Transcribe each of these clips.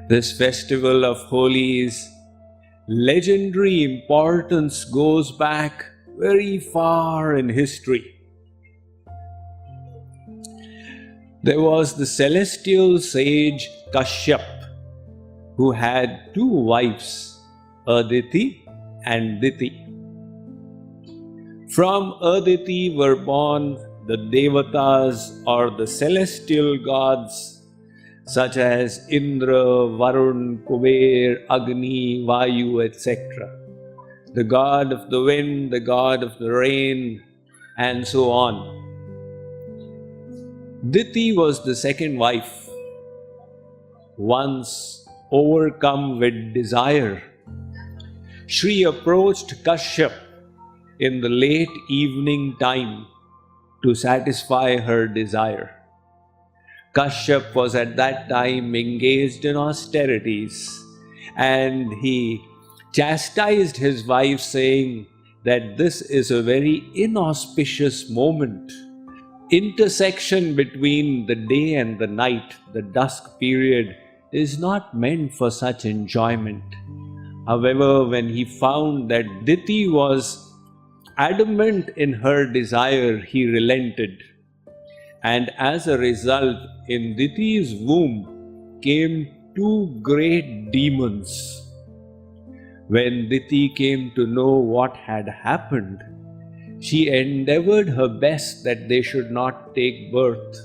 This festival of Holi's legendary importance goes back very far in history. There was the celestial sage Kashyap, who had two wives, Aditi and Diti. From Aditi were born the Devatas, or the celestial gods, such as Indra, Varun, Kuber, Agni, Vayu, etc. The god of the wind, the god of the rain, and so on. Diti was the second wife. Once overcome with desire, Shri approached Kashyap in the late evening time to satisfy her desire. Kashyap was at that time engaged in austerities, and he chastised his wife, saying that this is a very inauspicious moment. Intersection between the day and the night, the dusk period, is not meant for such enjoyment. However, when he found that Diti was adamant in her desire, he relented. And as a result, in Diti's womb came two great demons. When Diti came to know what had happened, she endeavored her best that they should not take birth,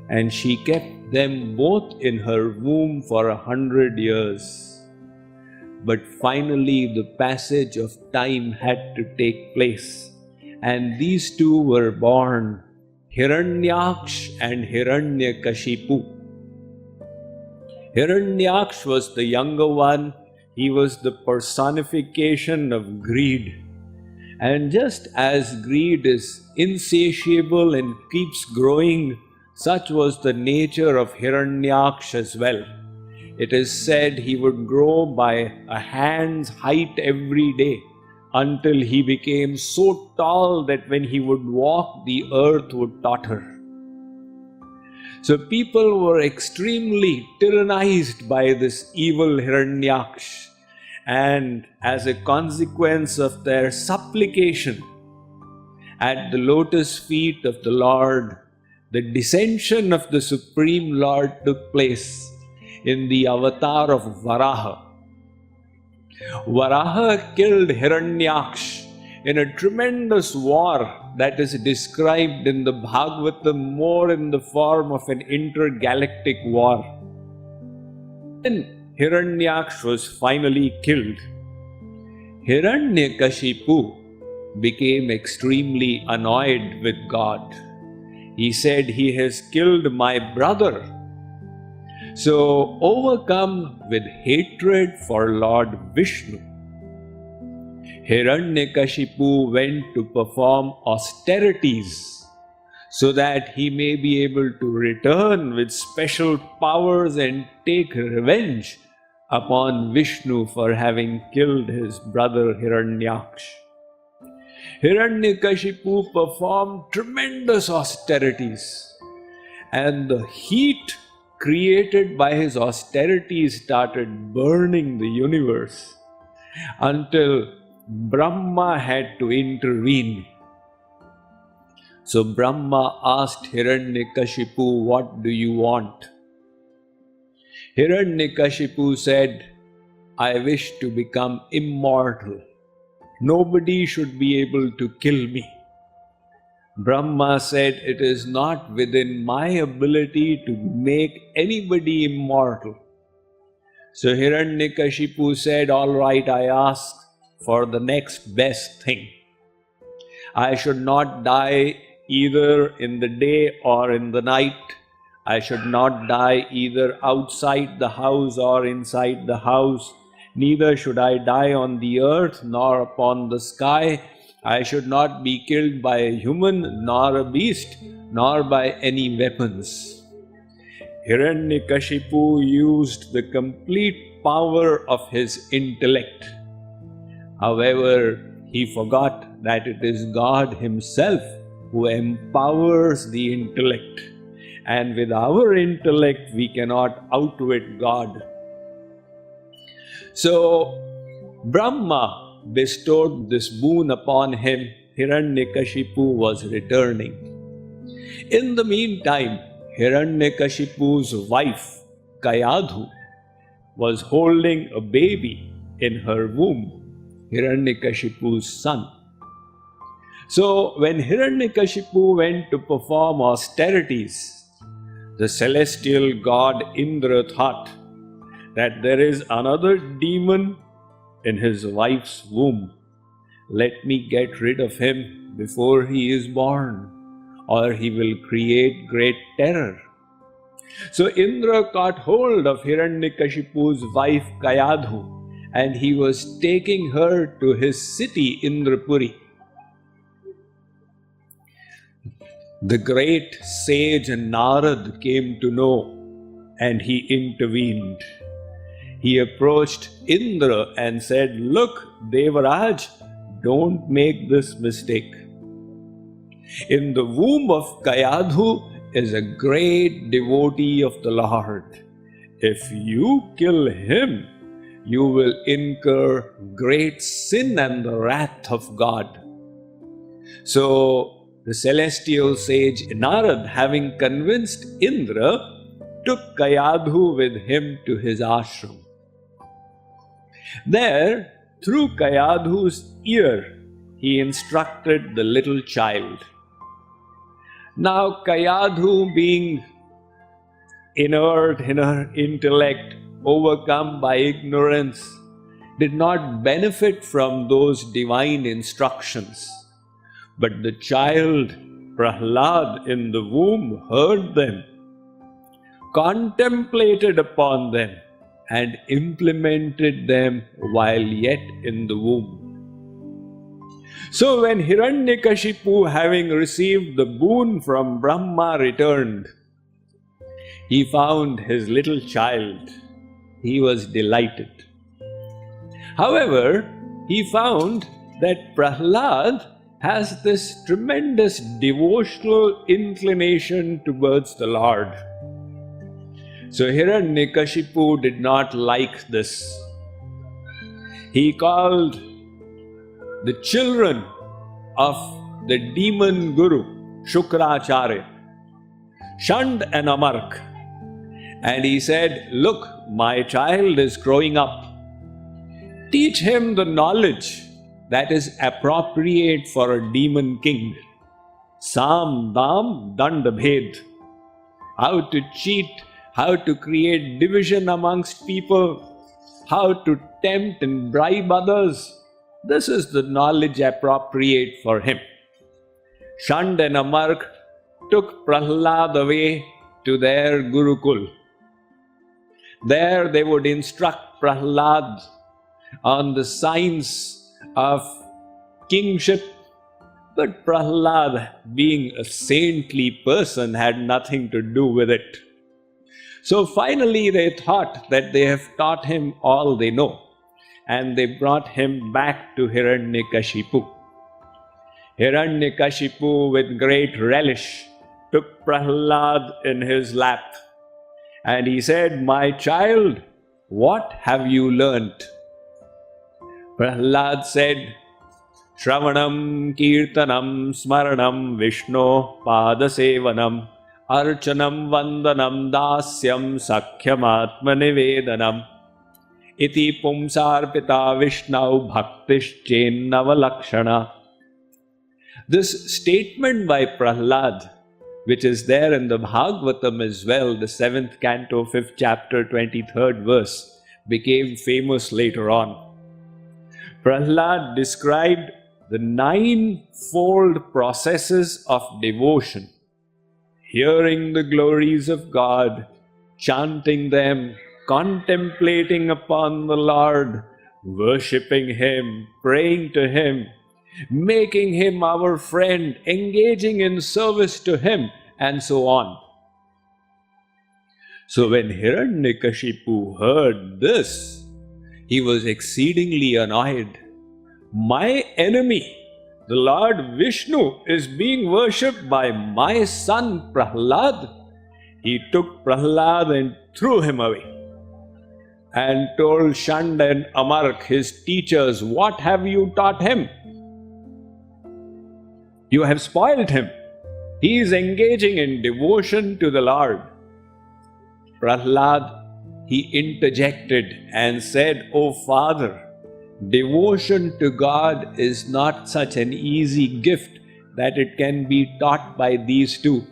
and she kept them both in her womb for 100 years. But finally the passage of time had to take place, and these two were born, Hiranyaksha and Hiranyakashipu. Hiranyaksha was the younger one. He was the personification of greed. And just as greed is insatiable and keeps growing, such was the nature of Hiranyaksha as well. It is said he would grow by a hand's height every day, until he became so tall that when he would walk, the earth would totter. So people were extremely tyrannized by this evil Hiranyaksha, and as a consequence of their supplication at the lotus feet of the Lord, the descension of the Supreme Lord took place in the avatar of Varaha. Varaha killed Hiranyaksha in a tremendous war that is described in the Bhagavatam more in the form of an intergalactic war. Then Hiranyaksha was finally killed. Hiranyakashipu became extremely annoyed with God. He said, "He has killed my brother." So, overcome with hatred for Lord Vishnu, Hiranyakashipu went to perform austerities so that he may be able to return with special powers and take revenge upon Vishnu for having killed his brother Hiranyaksha. Hiranyakashipu performed tremendous austerities, and the heat created by his austerities started burning the universe until Brahma had to intervene. So Brahma asked Hiranyakashipu, "What do you want?" Hiranyakashipu said, "I wish to become immortal. Nobody should be able to kill me." Brahma said, "It is not within my ability to make anybody immortal." So Hiranyakashipu said, "All right, I ask for the next best thing. I should not die either in the day or in the night. I should not die either outside the house or inside the house. Neither should I die on the earth nor upon the sky. I should not be killed by a human, nor a beast, nor by any weapons." Hiranyakashipu used the complete power of his intellect. However, he forgot that it is God Himself who empowers the intellect. And with our intellect, we cannot outwit God. So Brahma bestowed this boon upon him. Hiranyakashipu was returning. In the meantime, Hiranyakashipu's wife, Kayadhu, was holding a baby in her womb, Hiranyakashipu's son. So when Hiranyakashipu went to perform austerities, the celestial god Indra thought that there is another demon in his wife's womb. Let me get rid of him before he is born, or he will create great terror. So Indra caught hold of Hiranyakashipu's wife Kayadhu, and he was taking her to his city Indrapuri. The great sage Narad came to know, and he intervened. He approached Indra and said, "Look, Devaraj, don't make this mistake. In the womb of Kayadhu is a great devotee of the Lord. If you kill him, you will incur great sin and the wrath of God." So the celestial sage Narad, having convinced Indra, took Kayadhu with him to his ashram. There, through Kayadhu's ear, he instructed the little child. Now Kayadhu, being inert in her intellect, overcome by ignorance, did not benefit from those divine instructions. But the child, Prahlad, in the womb heard them, contemplated upon them, and implemented them while yet in the womb. So when Hiranyakashipu, having received the boon from Brahma, returned, he found his little child. He was delighted. However, he found that Prahlad has this tremendous devotional inclination towards the Lord. So Hiranyakashipu did not like this. He called the children of the demon guru, Shukracharya, Shand and Amark, and he said, "Look, my child is growing up. Teach him the knowledge that is appropriate for a demon king. Sam, Dam, Dand, Bhed. How to cheat, how to create division amongst people, how to tempt and bribe others. This is the knowledge appropriate for him." Shand and Amark took Prahlad away to their Gurukul. There they would instruct Prahlad on the science of kingship, but Prahlad, being a saintly person, had nothing to do with it. So finally they thought that they have taught him all they know, and they brought him back to Hiranyakashipu. Hiranyakashipu, with great relish, took Prahlad in his lap, and he said, "My child, what have you learnt?" Prahlad said, "Shravanam, Kirtanam, Smaranam, Vishno, Padasevanam, Archanam, Vandanam, Dasyam, Sakhyam, Atmanivedanam, Iti Pumsarpita Vishnau Bhaktischennavalakshana." This statement by Prahlad, which is there in the Bhagavatam as well, the 7th canto, 5th chapter, 23rd verse, became famous later on. Prahlad described the 9-fold processes of devotion: hearing the glories of God, chanting them, contemplating upon the Lord, worshipping Him, praying to Him, making Him our friend, engaging in service to Him, and so on. So when Hiranyakashipu heard this, he was exceedingly annoyed. My enemy, the Lord Vishnu, is being worshipped by my son Prahlad. He took Prahlad and threw him away. and told Shand and Amark, his teachers, "What have you taught him? You have spoiled him. He is engaging in devotion to the Lord." Prahlad, he interjected and said, "O Father, devotion to God is not such an easy gift that it can be taught by these two.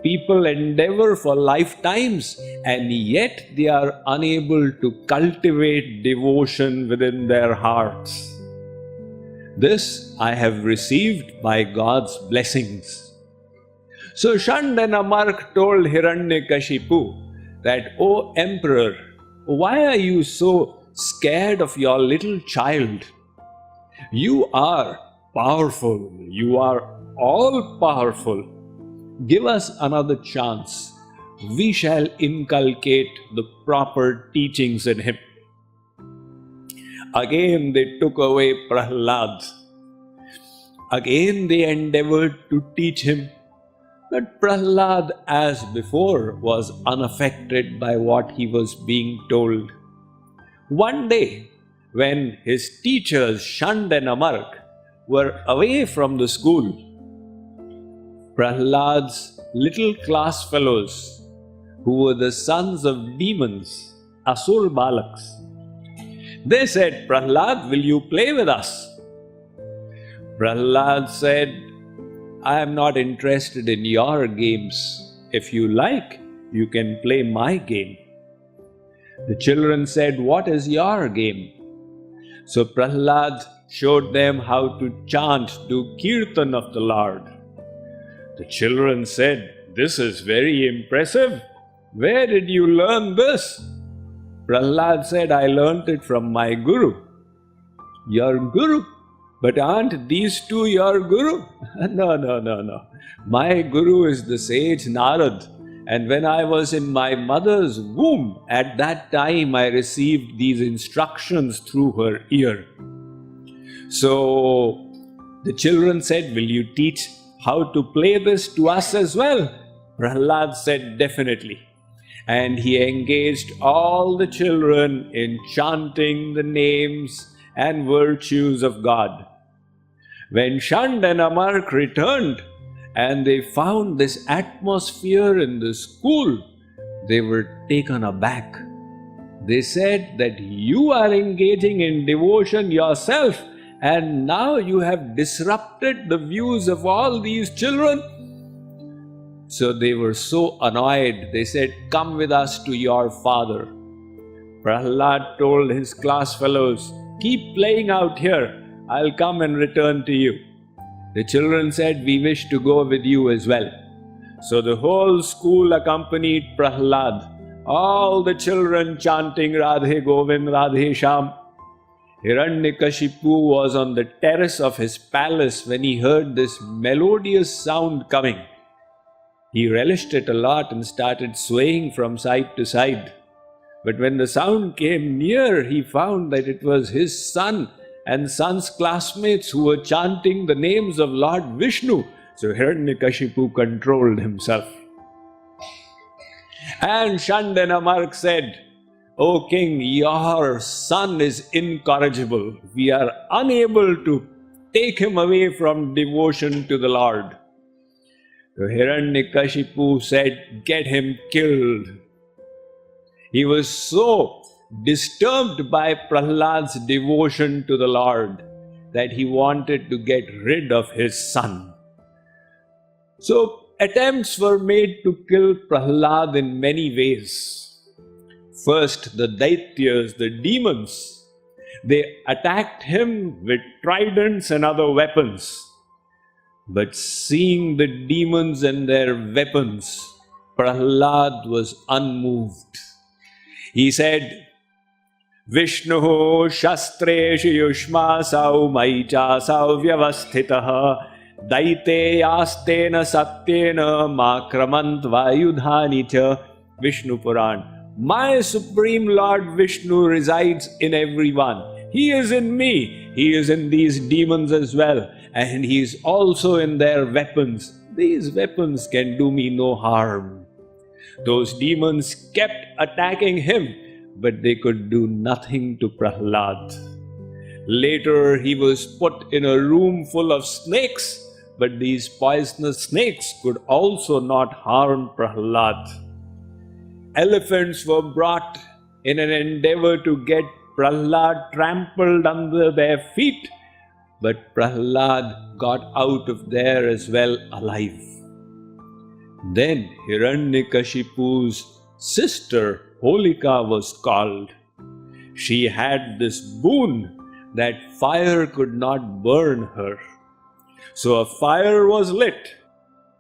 People endeavor for lifetimes, and yet they are unable to cultivate devotion within their hearts. This I have received by God's blessings." So Shand and Amark told Hiranyakashipu that, "O Emperor, why are you so scared of your little child? You are powerful. You are all powerful. Give us another chance. We shall inculcate the proper teachings in him." Again they took away Prahlad. Again they endeavored to teach him. But Prahlad, as before, was unaffected by what he was being told. One day, when his teachers Shand and Amark were away from the school, Prahlad's little class fellows, who were the sons of demons, Asur Balaks, they said, "Prahlad, will you play with us?" Prahlad said, "I am not interested in your games. If you like, you can play my game." The children said, "What is your game?" So Prahlad showed them how to chant, do kirtan of the Lord. The children said, "This is very impressive. Where did you learn this?" Prahlad said, "I learnt it from my guru." "Your guru? But aren't these two your guru?" No. My guru is the sage Narad. And when I was in my mother's womb, at that time I received these instructions through her ear. So the children said, "Will you teach how to play this to us as well?" Prahlad said, "Definitely." And he engaged all the children in chanting the names and virtues of God. When Shand and Amark returned and they found this atmosphere in the school, they were taken aback. They said that you are engaging in devotion yourself, and now you have disrupted the views of all these children. So they were so annoyed, they said, "Come with us to your father." Prahlad told his class fellows, "Keep playing out here. I'll come and return to you." The children said, "We wish to go with you as well." So the whole school accompanied Prahlad, all the children chanting Radhe Govind, Radhe Sham. Hiranyakashipu was on the terrace of his palace when he heard this melodious sound coming. He relished it a lot and started swaying from side to side. But when the sound came near, he found that it was his son and son's classmates who were chanting the names of Lord Vishnu. So Hiranyakashipu controlled himself. And Shand and Amark said, "O king, your son is incorrigible. We are unable to take him away from devotion to the Lord." So Hiranyakashipu said, "Get him killed." He was so disturbed by Prahlad's devotion to the Lord that he wanted to get rid of his son. So attempts were made to kill Prahlad in many ways. First, the Daityas, the demons, they attacked him with tridents and other weapons. But seeing the demons and their weapons, Prahlad was unmoved. He said, "Vishnu shastreshu yushmasau maichasau vyavasthitah daiteyastena satyena makramant vayudhani cha." Vishnu Puran. My Supreme Lord Vishnu resides in everyone. He is in me. He is in these demons as well. And he is also in their weapons. These weapons can do me no harm. Those demons kept attacking him, but they could do nothing to Prahlad. Later, he was put in a room full of snakes, but these poisonous snakes could also not harm Prahlad. Elephants were brought in an endeavor to get Prahlad trampled under their feet, but Prahlad got out of there as well alive. Then Hiranyakashipu's sister Holika was called. She had this boon that fire could not burn her. So a fire was lit.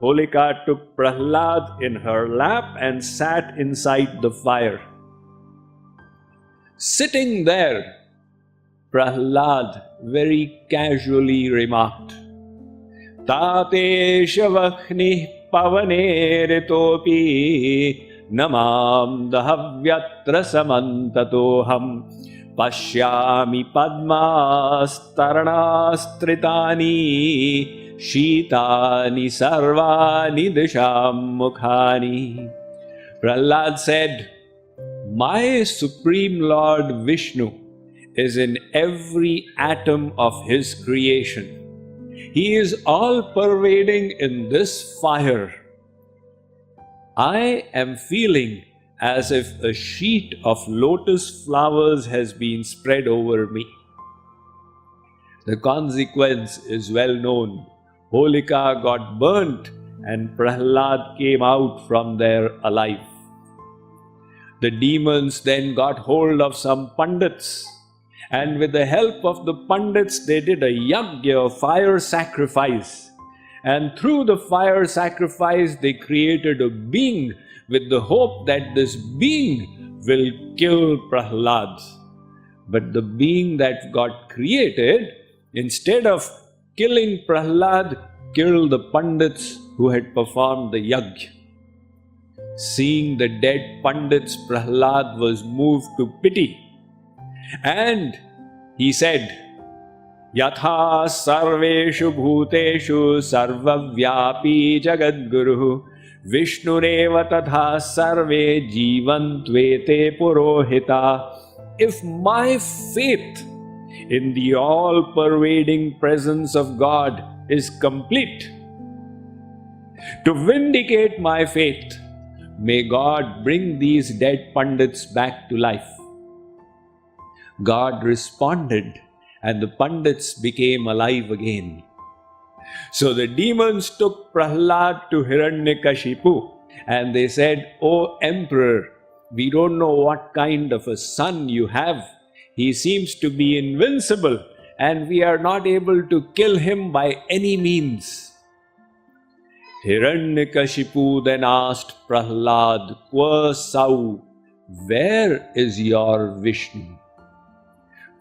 Holika took Prahlad in her lap and sat inside the fire. Sitting there, Prahlad very casually remarked, Tate shavaknih pavane ritopi namam dahavyatra samantatoham pashyami padmastranastritani shitani sarvani disham mukhani. Prahlad said, my Supreme Lord Vishnu is in every atom of his creation. He is all-pervading in this fire. I am feeling as if a sheet of lotus flowers has been spread over me. The consequence is well known. Holika got burnt and Prahlad came out from there alive. The demons then got hold of some pandits, and with the help of the pandits they did a yagya, fire sacrifice. And through the fire sacrifice they created a being with the hope that this being will kill Prahlad. But the being that got created, instead of killing Prahlad, killed the pandits who had performed the yagya. Seeing the dead pandits, Prahlad was moved to pity. And he said, Yatha sarveshu bhuteshu sarvavyapi jagadguru Vishnureva tadha sarve jivantvete purohita. If my faith in the all-pervading presence of God is complete, to vindicate my faith, may God bring these dead pandits back to life. God responded, and the pandits became alive again. So the demons took Prahlad to Hiranyakashipu, and they said, O Emperor, we don't know what kind of a son you have. He seems to be invincible, and we are not able to kill him by any means. Hiranyakashipu then asked Prahlad, Qua sau, where is your Vishnu?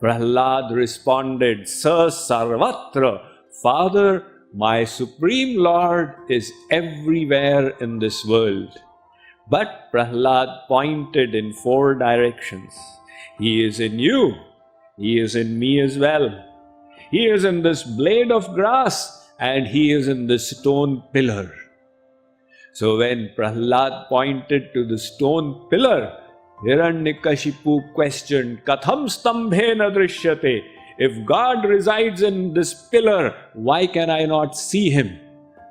Prahlad responded, Sa sarvatra, Father, my Supreme Lord is everywhere in this world. But Prahlad pointed in 4 directions. He is in you, he is in me as well. He is in this blade of grass, and he is in the stone pillar. So when Prahlad pointed to the stone pillar, Hiranyakashipu questioned, Katham stambhena drishyate? If God resides in this pillar, why can I not see him?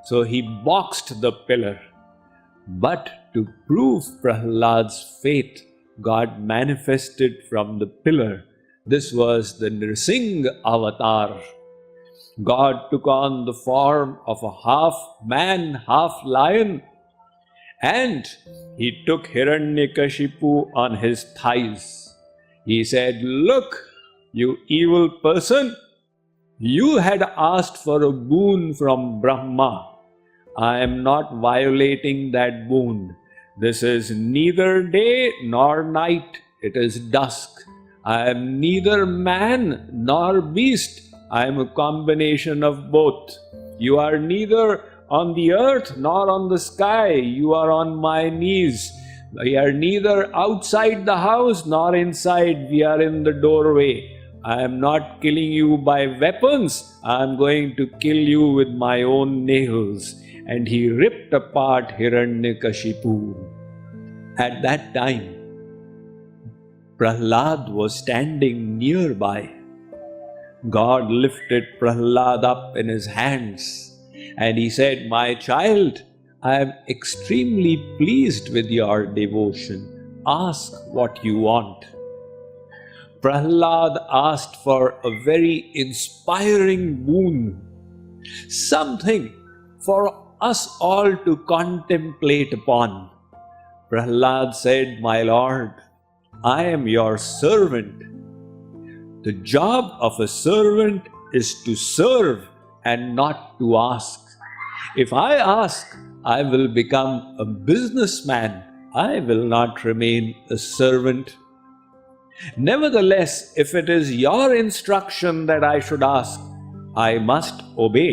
So he boxed the pillar. But to prove Prahlad's faith, God manifested from the pillar. This was the Narasimha avatar. God took on the form of a half man, half lion, and he took Hiranyakashipu on his thighs. He said, Look, you evil person, you had asked for a boon from Brahma. I am not violating that boon. This is neither day nor night, it is dusk. I am neither man nor beast. I am a combination of both. You are neither on the earth nor on the sky. You are on my knees. We are neither outside the house nor inside. We are in the doorway. I am not killing you by weapons. I am going to kill you with my own nails. And he ripped apart Hiranyakashipu. At that time, Prahlad was standing nearby. God lifted Prahlad up in his hands and he said, "My child, I am extremely pleased with your devotion. Ask what you want." Prahlad asked for a very inspiring boon, something for us all to contemplate upon. Prahlad said, "My Lord, I am your servant. The job of a servant is to serve and not to ask. If I ask, I will become a businessman. I will not remain a servant. Nevertheless, if it is your instruction that I should ask, I must obey.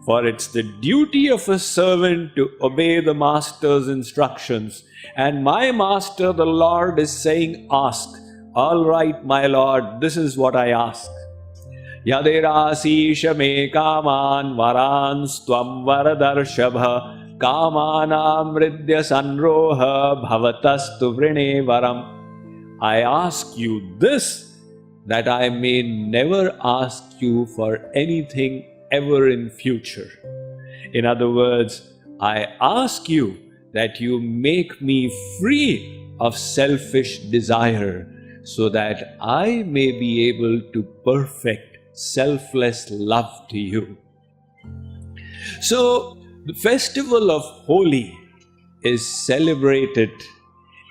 For it's the duty of a servant to obey the master's instructions. And my master, the Lord, is saying, ask. All right, my Lord, this is what I ask. Yadirasisha me kaman varans tvam varadarshava kamanam ridya sanroha bhavatastu vrine varam. I ask you this, that I may never ask you for anything ever in future. In other words, I ask you that you make me free of selfish desire so that I may be able to perfect selfless love to you. So, the festival of Holi is celebrated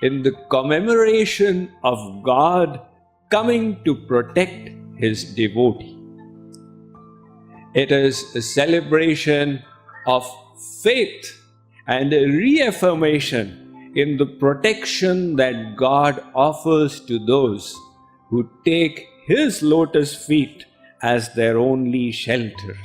in the commemoration of God coming to protect his devotee. It is a celebration of faith and a reaffirmation in the protection that God offers to those who take his lotus feet as their only shelter.